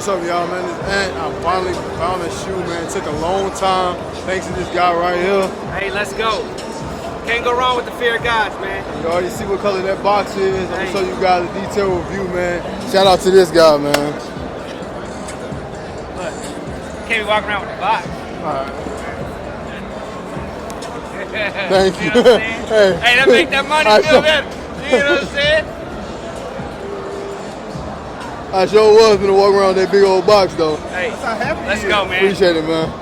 What's up, y'all, man? This Ant. I finally found a shoe, man. It took a long time. Thanks to this guy right here. Hey, let's go. Can't go wrong with the Fear of Gods, man. You already see what color that box is. I'm gonna show you guys a detailed review, man. Shout out to this guy, man. Look, can't be walking around with the box. All right. Thank you. You know what I'm saying? Hey, that make that money feel better. You know what I'm saying? I sure was gonna walk around with that big old box, though. Hey, let's go, man. Appreciate it, man.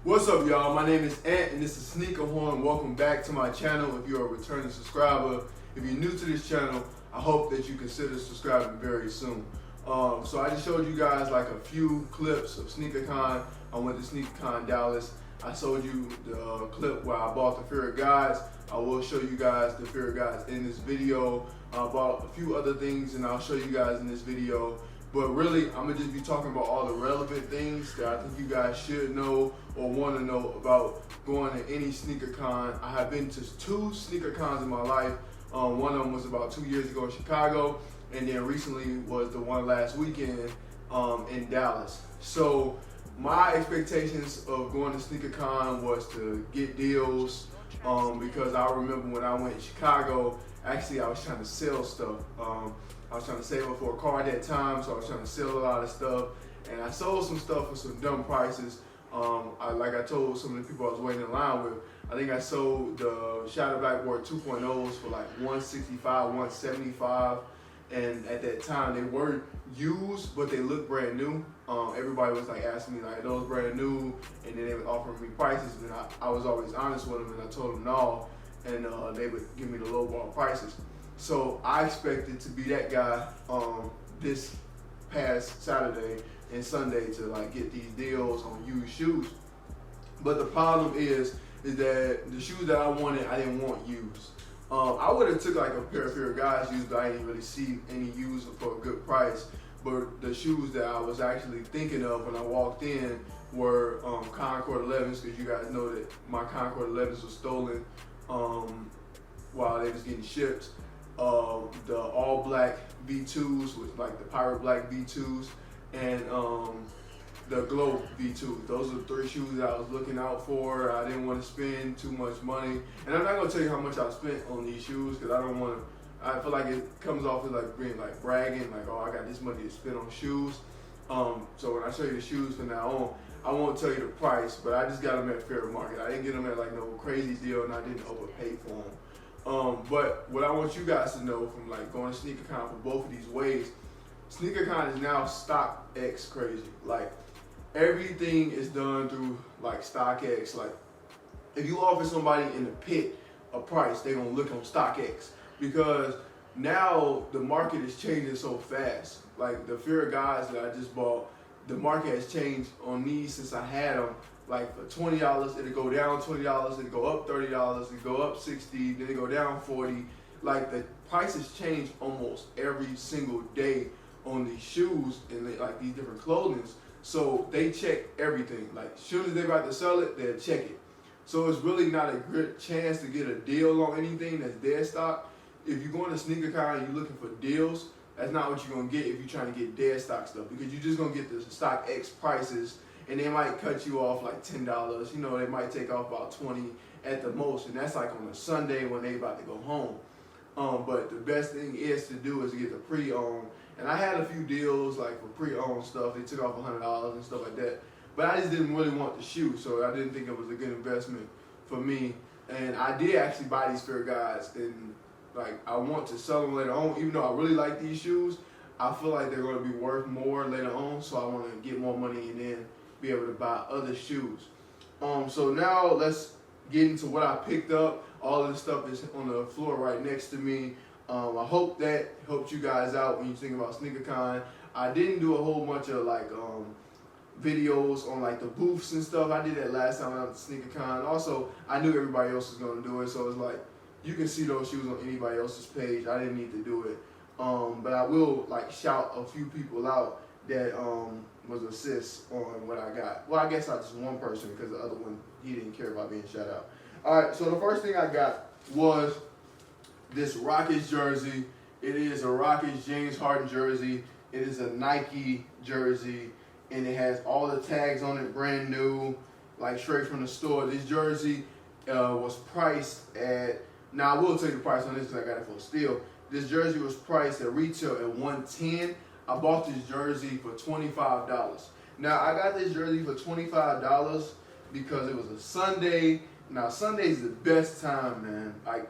What's up, y'all? My name is Ant, and this is Sneaker Horn. Welcome back to my channel. If you're a returning subscriber, if you're new to this channel, I hope that you consider subscribing very soon. So I just showed you guys like a few clips of SneakerCon. I went to SneakerCon Dallas. I showed you the clip where I bought the Fear of Gods. I will show you guys the Fear of Gods in this video. I bought a few other things, and I'll show you guys in this video. But really, I'm gonna just be talking about all the relevant things that I think you guys should know or want to know about going to any sneaker con. I have been to 2 sneaker cons in my life. One of them was about 2 years ago in Chicago, and then recently was the one last weekend in Dallas. So my expectations of going to sneaker con was to get deals, because I remember when I went to Chicago, actually I was trying to sell stuff. I was trying to save up for a car at that time, so I was trying to sell a lot of stuff. And I sold some stuff for some dumb prices. Like I told some of the people I was waiting in line with, I think I sold the Shadow Blackboard 2.0s for like $165, $175. And at that time, they weren't used, but they looked brand new. Everybody was like asking me like, those brand new? And then they were offering me prices, and I was always honest with them, and I told them no, and they would give me the lowball prices. So I expected to be that guy this past Saturday and Sunday to like get these deals on used shoes. But the problem is that the shoes that I wanted, I didn't want used. I would have took like a pair of Fear of Gods used, but I didn't really see any used for a good price. But the shoes that I was actually thinking of when I walked in were Concord 11s, because you guys know that my Concord 11s were stolen while they was getting shipped. The all black V2s with like the pirate black V2s, and the glow V2s. Those are the 3 shoes that I was looking out for. I didn't want to spend too much money, and I'm not gonna tell you how much I spent on these shoes because I don't want to. I feel like it comes off as like being like bragging, like, oh, I got this money to spend on shoes. So when I show you the shoes from now on, I won't tell you the price, but I just got them at fair market. I didn't get them at like no crazy deal, and I didn't overpay for them. But what I want you guys to know from like going to SneakerCon for both of these ways, SneakerCon is now StockX crazy. Like everything is done through like StockX. Like if you offer somebody in the pit a price, they're gonna look on StockX, because now the market is changing so fast. Like the Fear of Gods that I just bought, the market has changed on these since I had them. Like for $20, it'll go down $20, it'll go up $30, it'll go up $60, then it'll go down $40. Like the prices change almost every single day on these shoes and like these different clothings. So they check everything. Like as soon as they're about to sell it, they'll check it. So it's really not a good chance to get a deal on anything that's dead stock. If you're going to SneakerCon and you're looking for deals, that's not what you're gonna get if you're trying to get dead stock stuff, because you're just gonna get the StockX prices, and they might cut you off like $10. You know, they might take off about 20 at the most, and that's like on a Sunday when they about to go home. But the best thing is to do is to get the pre-owned. And I had a few deals like for pre-owned stuff. They took off $100 and stuff like that. But I just didn't really want the shoe, so I didn't think it was a good investment for me. And I did actually buy these Fear Gods, and like I want to sell them later on. Even though I really like these shoes, I feel like they're going to be worth more later on, so I want to get more money and then be able to buy other shoes. So now let's get into what I picked up. All of this stuff is on the floor right next to me. I hope that helped you guys out when you think about SneakerCon. I didn't do a whole bunch of like videos on like the booths and stuff. I did that last time I went to SneakerCon. Also, I knew everybody else was gonna do it, so it's like you can see those shoes on anybody else's page. I didn't need to do it, but I will like shout a few people out that was assists on what I got. Well, I guess not just one person because the other one he didn't care about being shout out. All right, so the first thing I got was this Rockets jersey. It is a Rockets James Harden jersey. It is a Nike jersey, and it has all the tags on it, brand new, like straight from the store. This jersey was priced at, now I will tell you the price on this because I got it for a steal. This jersey was priced at retail at $110. I bought this jersey for $25. Now I got this jersey for $25 because it was a Sunday. Now Sunday is the best time, man. Like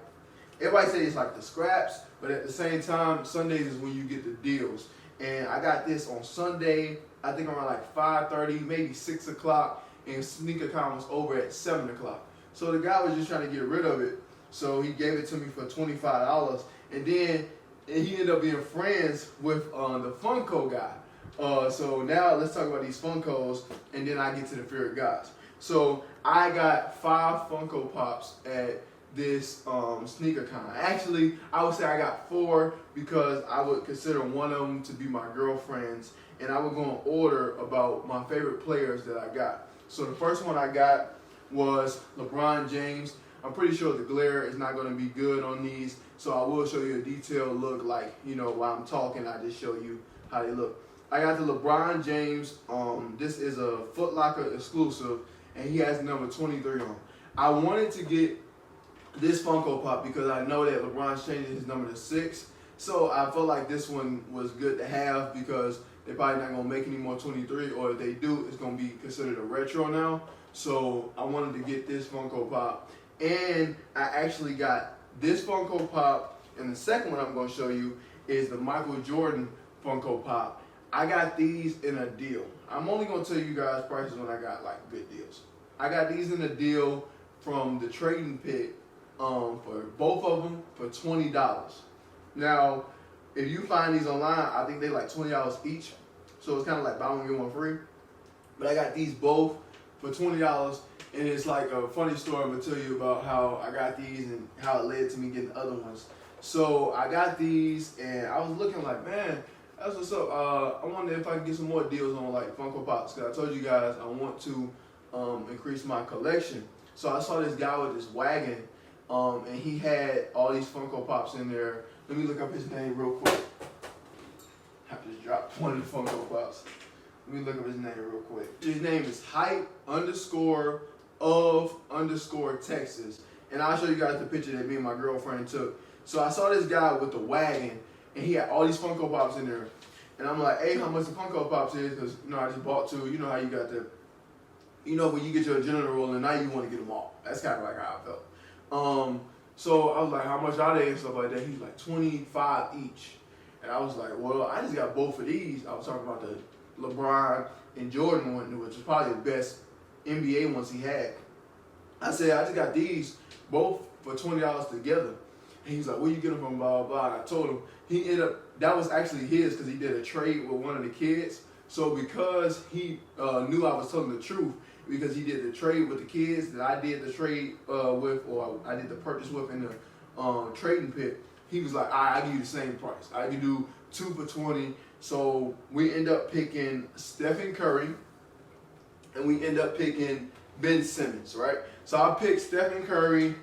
everybody say it's like the scraps, but at the same time, Sundays is when you get the deals. And I got this on Sunday, I think around like 5:30, maybe 6 o'clock, and SneakerCon was over at 7 o'clock. So the guy was just trying to get rid of it, so he gave it to me for $25. And then he ended up being friends with the Funko guy. So now let's talk about these Funkos, and then I get to the favorite guys. So I got 5 Funko Pops at this SneakerCon. Actually, I would say I got 4 because I would consider one of them to be my girlfriend's, and I would go and order about my favorite players that I got. So the first one I got was LeBron James. I'm pretty sure the glare is not going to be good on these, so I will show you a detailed look, like, you know, while I'm talking, I just show you how they look. I got the LeBron James. This is a Foot Locker exclusive, and he has number 23 on. I wanted to get this Funko Pop because I know that LeBron's changing his number to 6, so I felt like this one was good to have because they're probably not going to make any more 23, or if they do, it's going to be considered a retro now. So I wanted to get this Funko Pop. And I actually got this Funko Pop, and the second one I'm going to show you is the Michael Jordan Funko Pop. I got these in a deal. I'm only going to tell you guys prices when I got like good deals. I got these in a deal from the Trading Pit for both of them for $20. Now, if you find these online, I think they like $20 each. So it's kind of like buy one, get one free. But I got these both for $20. And it's like a funny story I'm going to tell you about how I got these and how it led to me getting the other ones. So I got these, and I was looking like, man, that's what's up. I wonder if I can get some more deals on like Funko Pops, because I told you guys I want to increase my collection. So I saw this guy with this wagon, and he had all these Funko Pops in there. Let me look up his name real quick. I just dropped one of the Funko Pops. Let me look up his name real quick. His name is Hype_of_Texas. And I'll show you guys the picture that me and my girlfriend took. So I saw this guy with the wagon, and he had all these Funko Pops in there. And I'm like, hey, how much the Funko Pops is? Because, you know, I just bought 2. You know how you got the, you know, when you get your adrenaline rolling, now you want to get them all. That's kind of like how I felt. So I was like, how much are they and stuff like that? He's like, 25 each. And I was like, well, I just got both of these. I was talking about the LeBron and Jordan one, which was probably the best NBA ones he had. I said, I just got these both for $20 together. And he's like, where you get them from, blah, blah, blah. And I told him, he ended up, that was actually his because he did a trade with one of the kids. So because he knew I was telling the truth, because he did the trade with the kids that I did the trade with, or I did the purchase with in the Trading Pit, he was like, I'll give you the same price. I can do 2 for 20. So we end up picking Stephen Curry, and we end up picking Ben Simmons, right? So I picked Stephen Curry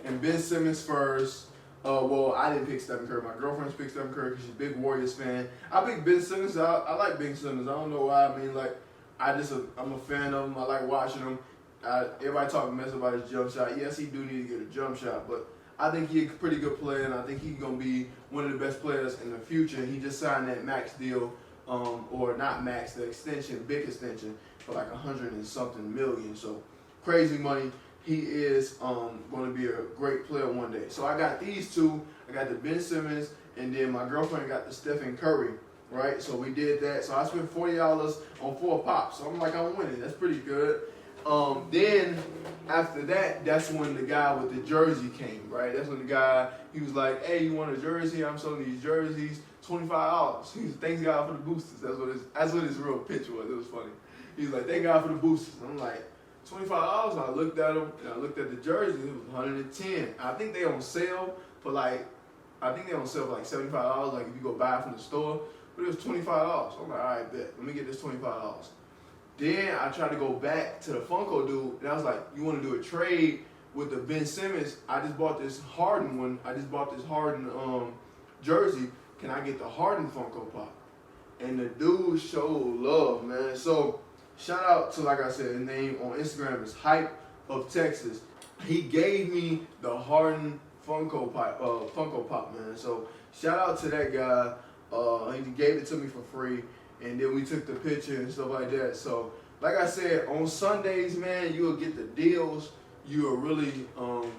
and Ben Simmons first. Well, I didn't pick Stephen Curry. My girlfriend's picked Stephen Curry because she's a big Warriors fan. I picked Ben Simmons. I like Ben Simmons. I don't know why. I mean, like, I'm a fan of him. I like watching him. Everybody talking mess about his jump shot. Yes, he do need to get a jump shot, but I think he's a pretty good player, and I think he's going to be one of the best players in the future. He just signed that max deal, or not max, the extension, big extension, for like 100 and something million. So crazy money. He is going to be a great player one day. So I got these 2. I got the Ben Simmons, and then my girlfriend got the Stephen Curry, right? So we did that. So I spent $40 on 4 pops. So I'm like, I'm winning. That's pretty good. Then after that, that's when the guy with the jersey came, right? That's when the guy, he was like, hey, you want a jersey? I'm selling these jerseys, $25. He was, thanks God for the boosters. That's what his real pitch was. It was funny. He was like, thank God for the boosters. And I'm like, $25. I looked at them, and I looked at the jerseys. It was $110. I think they on sale for like $75. Like if you go buy it from the store, but it was $25. I'm like, all right, bet. Let me get this $25. Then I tried to go back to the Funko dude, and I was like, you want to do a trade with the Ben Simmons? I just bought this Harden one. I just bought this Harden jersey. Can I get the Harden Funko Pop? And the dude showed love, man. So shout out to, like I said, his name on Instagram is Hype of Texas. He gave me the Harden Funko Pop, man. So shout out to that guy. He gave it to me for free. And then we took the picture and stuff like that. So, like I said, on Sundays, man, you will get the deals. You will really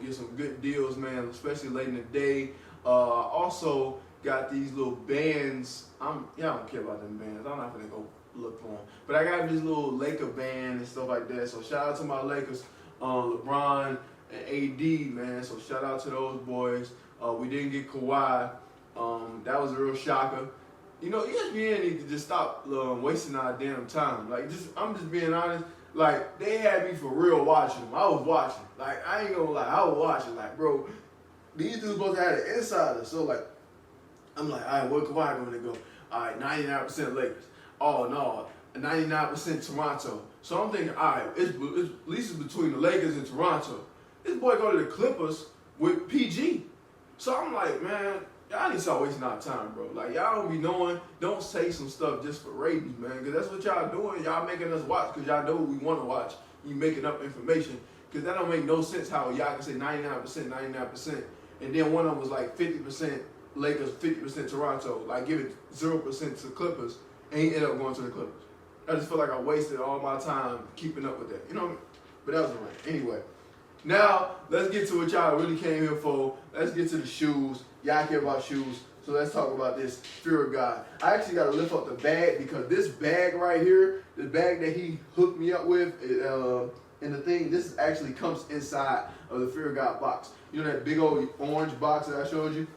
get some good deals, man, especially late in the day. Also, got these little bands. Y'all don't care about them bands. I'm not going to go look for them. But I got this little Laker band and stuff like that. So, shout out to my Lakers, LeBron and AD, man. So, shout out to those boys. We didn't get Kawhi. That was a real shocker. You know, ESPN need to just stop wasting our damn time. Like, I'm just being honest. Like, they had me for real watching them. I was watching. Like, I ain't gonna lie. I was watching. Like, bro, these dudes supposed to have an insider. So, like, I'm like, all right, where Kawhi going to go? All right, 99% Lakers. Oh, no, 99% Toronto. So I'm thinking, all right, it's at least it's between the Lakers and Toronto. This boy go to the Clippers with PG. So I'm like, man, y'all need to start wasting our time, bro. Like, y'all don't say some stuff just for ratings, man. Because that's what y'all doing. Y'all making us watch because y'all know what we want to watch. You making up information. Because that don't make no sense how y'all can say 99%, and then one of them was like 50% Lakers, 50% Toronto. Like, give it 0% to Clippers, and he ended up going to the Clippers. I just feel like I wasted all my time keeping up with that. You know what I mean? But that was the rant. Anyway. Now, let's get to what y'all really came here for. Let's get to the shoes. Y'all care about shoes, so let's talk about this Fear of God. I actually got to lift up the bag because this bag right here, the bag that he hooked me up with, and the thing, this actually comes inside of the Fear of God box. You know that big old orange box that I showed you?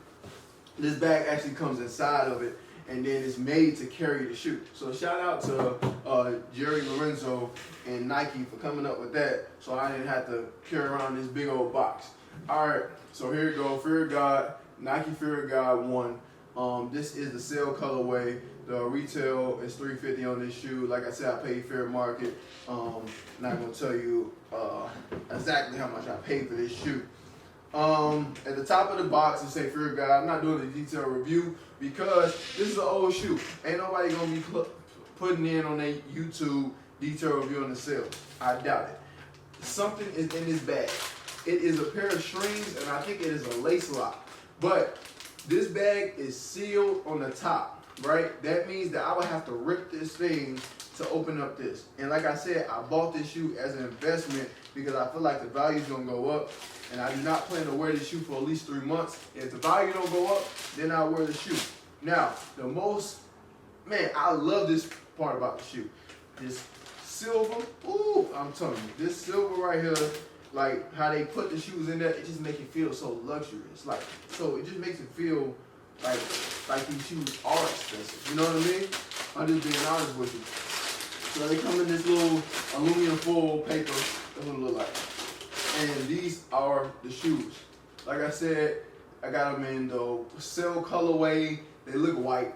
This bag actually comes inside of it, and then it's made to carry the shoe. So shout out to Jerry Lorenzo and Nike for coming up with that, so I didn't have to carry around this big old box. All right, so here you go, Fear of God, Nike Fear of God 1. This is the sale colorway. The retail is $350 on this shoe. Like I said, I paid fair market. Not gonna tell you exactly how much I paid for this shoe. At the top of the box, it say Fear of God. I'm not doing a detailed review because this is an old shoe. Ain't nobody gonna be putting in on their YouTube detailed review on the sale. I doubt it. Something is in this bag. It is a pair of strings, and I think it is a lace lock. But this bag is sealed on the top, right? That means that I would have to rip this thing to open up this. And like I said, I bought this shoe as an investment because I feel like the value is gonna go up. And I do not plan to wear this shoe for at least 3 months. If the value don't go up, then I'll wear the shoe. Now, I love this part about the shoe. This silver, ooh, I'm telling you, this silver right here, like how they put the shoes in there, it just makes it feel so luxurious. Like, so it just makes it feel like these shoes are expensive. You know what I mean? I'm just being honest with you. So they come in this little aluminum foil paper. That's what it look like. And these are the shoes. Like I said, I got them in the cell colorway. They look white.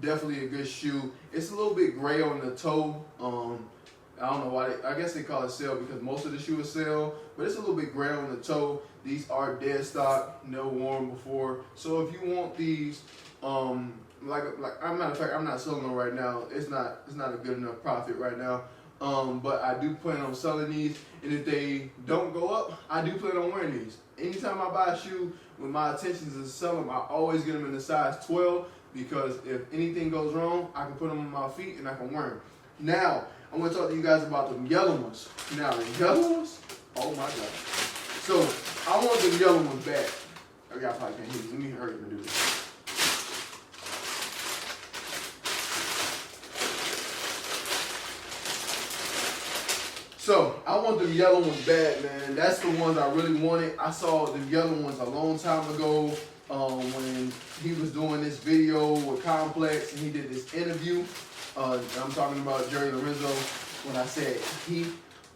Definitely a good shoe. It's a little bit gray on the toe. I don't know why. I guess they call it cell because most of the shoe is cell. But it's a little bit gray on the toe. These are dead stock, never worn before. So if you want these, like I'm not selling them right now. It's not a good enough profit right now. But I do plan on selling these, and if they don't go up, I do plan on wearing these. Anytime I buy a shoe, when my intentions is to sell them, I always get them in the size 12 because if anything goes wrong, I can put them on my feet and I can wear them. Now, I'm going to talk to you guys about the yellow ones. Now, the yellow ones, oh my God. So, I want the yellow ones back. Oh, y'all probably can't hear me. Let me hurry up and do this. So I want them yellow ones bad, man. That's the ones I really wanted. I saw the yellow ones a long time ago when he was doing this video with Complex and he did this interview. I'm talking about Jerry Lorenzo when I said he.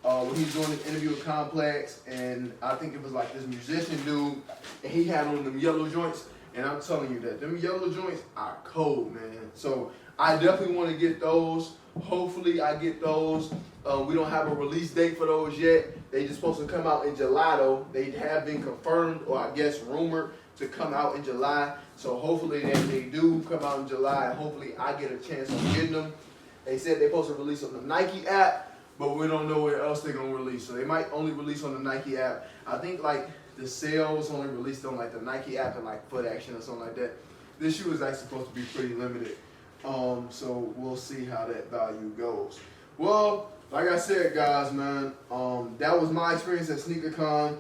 When he was doing this interview with Complex, and I think it was like this musician dude, and he had on them yellow joints, and I'm telling you that them yellow joints are cold, man. So I definitely want to get those. Hopefully I get those. We don't have a release date for those yet. They just supposed to come out in July though. They have been confirmed, or I guess rumored, to come out in July. So hopefully they do come out in July, and hopefully I get a chance of getting them. They said they're supposed to release on the Nike app, but we don't know where else they're gonna release. So they might only release on the Nike app. I think like the sales only released on like the Nike app and like Foot Action or something like that. This shoe is actually supposed to be pretty limited. So we'll see how that value goes. Well, like I said, guys, man, that was my experience at SneakerCon.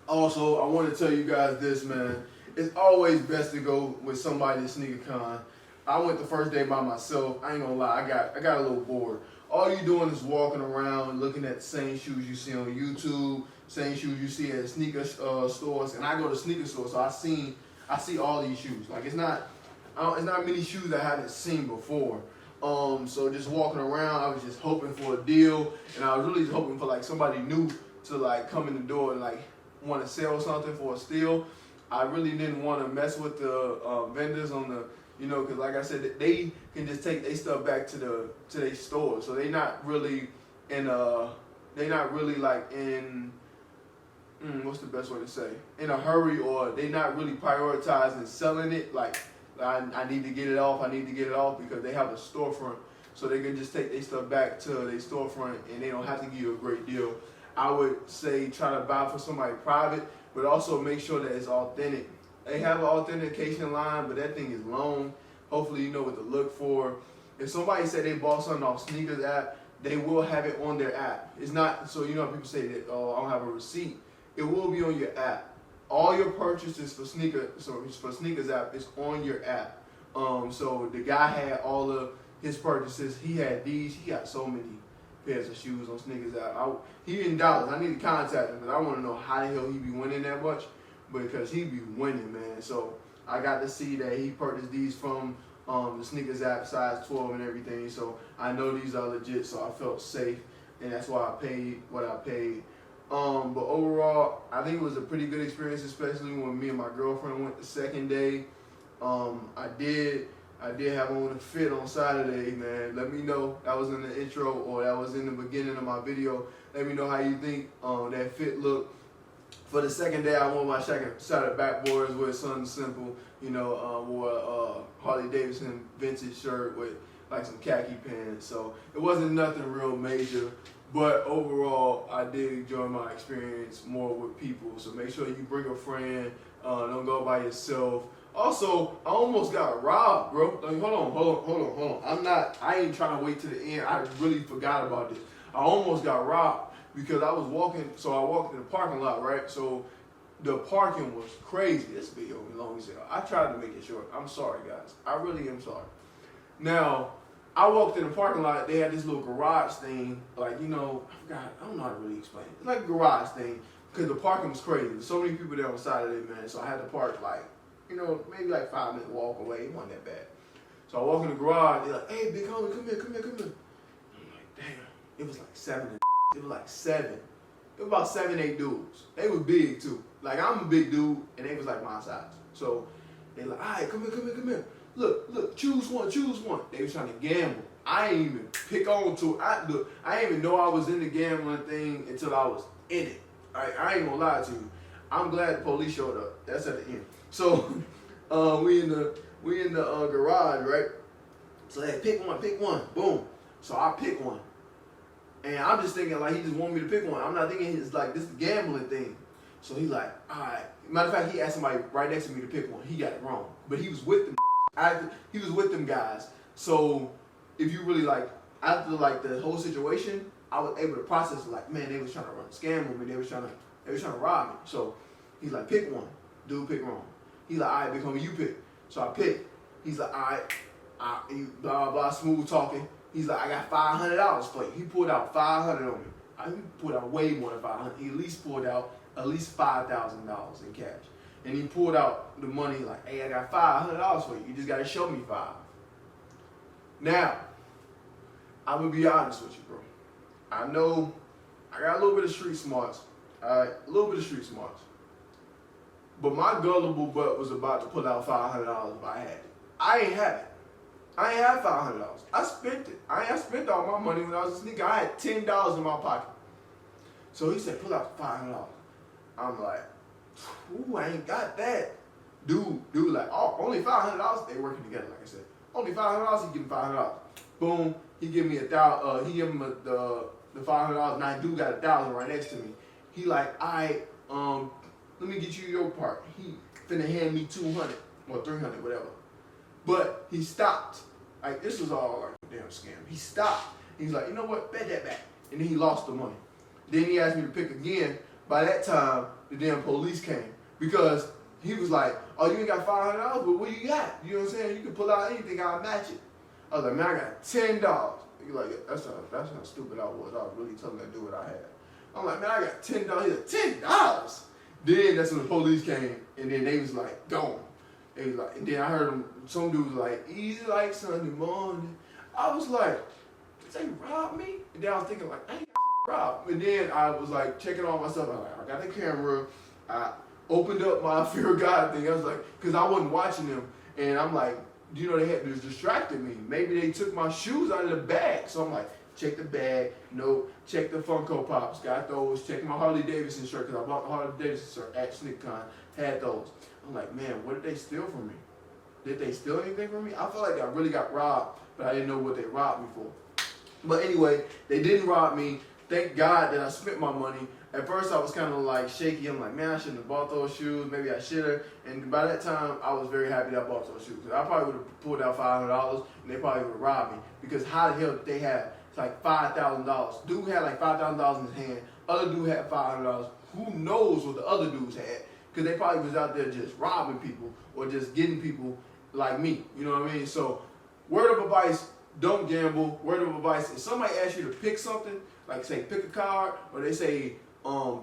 Also, I want to tell you guys this, man. It's always best to go with somebody at SneakerCon. I went the first day by myself. I ain't gonna lie, I got a little bored. All you doing is walking around, looking at the same shoes you see on YouTube, same shoes you see at sneaker stores. And I go to sneaker stores, so I see all these shoes. Like it's not many shoes I haven't seen before. So just walking around, I was just hoping for a deal, and I was really just hoping for like somebody new to like come in the door and like want to sell something for a steal. I really didn't want to mess with the vendors on the, you know, because like I said, they can just take their stuff back to their store, so they not really like in what's the best way to say, in a hurry, or they not really prioritizing selling it. Like I need to get it off, because they have a storefront, so they can just take their stuff back to their storefront and they don't have to give you a great deal. I would say try to buy for somebody private, but also make sure that it's authentic. They have an authentication line, but that thing is long. Hopefully you know what to look for. If somebody said they bought something off Sneakers app, they will have it on their app. It's not, so you know people say that, oh, I don't have a receipt. It will be on your app. All your purchases for Sneakers app is on your app. So the guy had all of his purchases. He had these. He got so many pairs of shoes on Sneakers app. He in Dallas. I need to contact him because I want to know how the hell he be winning that much. Because he be winning, man. So I got to see that he purchased these from the Sneakers app, size 12 and everything. So I know these are legit. So I felt safe, and that's why I paid what I paid. But overall, I think it was a pretty good experience, especially when me and my girlfriend went the second day. I did have on a fit on Saturday, man. Let me know. That was in the intro, or that was in the beginning of my video. Let me know how you think that fit looked. For the second day, I wore my Shattered Backboards with something simple. You know, wore a Harley Davidson vintage shirt with like some khaki pants. So it wasn't nothing real major. But overall, I did enjoy my experience more with people. So make sure you bring a friend. Don't go by yourself. Also, I almost got robbed, bro. Like, hold on. I ain't trying to wait to the end. I really forgot about this. I almost got robbed because I was walking. So I walked in the parking lot, right? So the parking was crazy. This video was long as hell. I tried to make it short. I'm sorry, guys. I really am sorry. Now, I walked in the parking lot. They had this little garage thing, like, you know, I forgot. I don't know how to really explain it. It's like a garage thing because the parking was crazy. There's so many people there on Saturday, man. So I had to park like, you know, maybe like 5-minute walk away. It wasn't that bad. So I walk in the garage. They're like, "Hey, big homie, come here." I'm like, damn. It was like 7. It was like 7. It was about 7, 8 dudes. They were big too. Like I'm a big dude, and they was like my size. So they like, "All right, come here. Look, choose one. They was trying to gamble. I ain't even pick on to it. I didn't even know I was in the gambling thing until I was in it. I ain't gonna lie to you. I'm glad the police showed up. That's at the end. So we in the garage, right? So they pick one, boom. So I pick one. And I'm just thinking like he just want me to pick one. I'm not thinking it's like this is a gambling thing. So he like, all right. Matter of fact, he asked somebody right next to me to pick one. He got it wrong. But he was with them. He was with them guys. So if you really like, after like the whole situation, I was able to process it like, man, they was trying to run a scam with me. They was trying to rob me. So he's like, pick one. Dude, pick wrong. He's like, all right, big homie, you pick. So I pick. He's like, all right, blah, blah, blah, smooth talking. He's like, I got $500 for you. He pulled out $500 on me. I pulled out way more than 500. He at least pulled out at least $5,000 in cash. And he pulled out the money like, hey, I got $500 for you. You just got to show me $5. Now, I'm going to be honest with you, bro. I know I got a little bit of street smarts. All right, a little bit of street smarts. But my gullible butt was about to pull out $500 if I had it. I ain't have it. I ain't have $500. I spent it. I spent all my money when I was a sneaker. I had $10 in my pocket. So he said, pull out $500. I'm like, ooh, I ain't got that. Dude, like, oh, only $500. They working together, like I said. Only $500. He give me $500. Boom. He give me $1,000. He give him the $500. Now dude got $1,000 right next to me. He like, let me get you your part. He finna hand me 200 or 300, whatever. But he stopped. Like, this was all like a damn scam. He stopped. He's like, you know what? Bet that back. And then he lost the money. Then he asked me to pick again. By that time, the damn police came because he was like, oh, you ain't got $500, but what you got? You know what I'm saying? You can pull out anything, I'll match it. I was like, man, I got $10. He's like, that's how stupid I was. I was really telling him to do what I had. I'm like, man, I got $10. He's like, $10? Then that's when the police came, and then they was like, gone. They was like, and then I heard them, some dude was like, easy like Sunday morning. I was like, did they rob me? And then I was thinking like, I ain't got robbed. And then I was like checking on myself. I was like, I got the camera. I opened up my Fear of God thing. I was like, because I wasn't watching them. And I'm like, you know, they had just distracted me. Maybe they took my shoes out of the bag. So I'm like, check the bag. Nope. Check the Funko Pops. Got those. Check my Harley Davidson shirt because I bought the Harley Davidson shirt at SneakerCon. Had those. I'm like, man, what did they steal from me? Did they steal anything from me? I felt like I really got robbed, but I didn't know what they robbed me for. But anyway, they didn't rob me. Thank God that I spent my money. At first, I was kind of like shaky. I'm like, man, I shouldn't have bought those shoes. Maybe I should have. And by that time, I was very happy that I bought those shoes. Because I probably would have pulled out $500 and they probably would have robbed me. Because how the hell did they have like $5,000? Dude had like $5,000 in his hand. Other dude had $500. Who knows what the other dudes had? Because they probably was out there just robbing people or just getting people like me. You know what I mean? So, word of advice, don't gamble. Word of advice, if somebody asks you to pick something, like say pick a card, or they say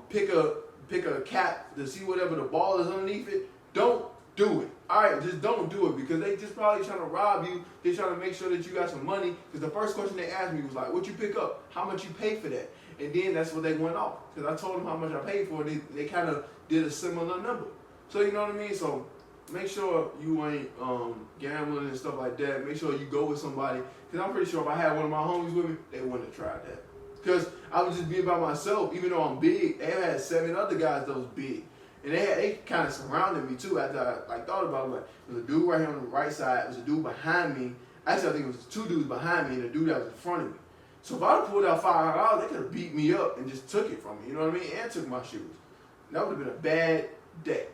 pick a cap to see whatever the ball is underneath it, don't do it. Alright, just don't do it because they just probably trying to rob you. They're trying to make sure that you got some money. Because the first question they asked me was like, what you pick up? How much you pay for that? And then that's what they went off. Because I told them how much I paid for it. They kind of did a similar number. So you know what I mean? So make sure you ain't gambling and stuff like that. Make sure you go with somebody. Because I'm pretty sure if I had one of my homies with me, they wouldn't have tried that. Because I was just being by myself. Even though I'm big, they had 7 other guys that was big. And they kind of surrounded me too after I thought about it. Like, there was a dude right here on the right side. There was a dude behind me. Actually, I think it was 2 dudes behind me and a dude that was in front of me. So if I would have pulled out $500, they could have beat me up and just took it from me. You know what I mean? And took my shoes. That would have been a bad day.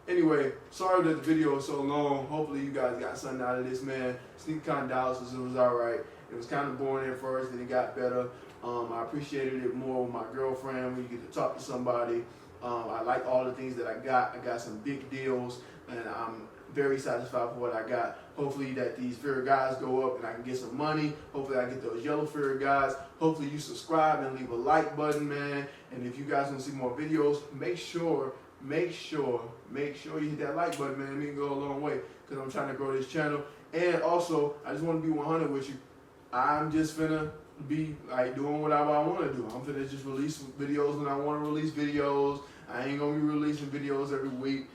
Anyway, sorry that the video was so long. Hopefully you guys got something out of this, man. SneakerCon Dallas was alright. It was kind of boring at first, then it got better. I appreciated it more with my girlfriend when you get to talk to somebody. I like all the things that I got. I got some big deals, and I'm very satisfied for what I got. Hopefully that these Fear guys go up and I can get some money. Hopefully I get those yellow Fear guys. Hopefully you subscribe and leave a like button, man. And if you guys want to see more videos, make sure you hit that like button, man. It can go a long way because I'm trying to grow this channel. And also, I just want to be 100 with you. I'm just finna be like doing whatever I want to do. I'm finna just release videos when I want to release videos. I ain't gonna be releasing videos every week.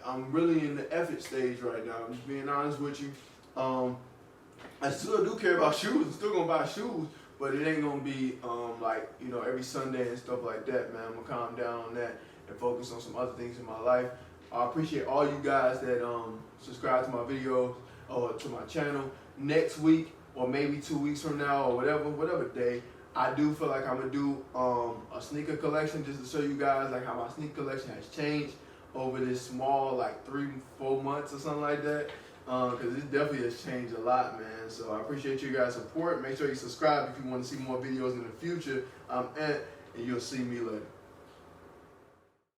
I'm really in the effort stage right now. I'm just being honest with you. I still do care about shoes. I'm still gonna buy shoes, but it ain't gonna be like, you know, every Sunday and stuff like that, man. I'm gonna calm down on that and focus on some other things in my life. I appreciate all you guys that subscribe to my videos or to my channel. Next week, or maybe 2 weeks from now, or whatever day, I do feel like I'm gonna do a sneaker collection just to show you guys like how my sneaker collection has changed over this small like 3-4 months or something like that. Because it definitely has changed a lot, man. So I appreciate you guys' support. Make sure you subscribe if you want to see more videos in the future. And you'll see me later.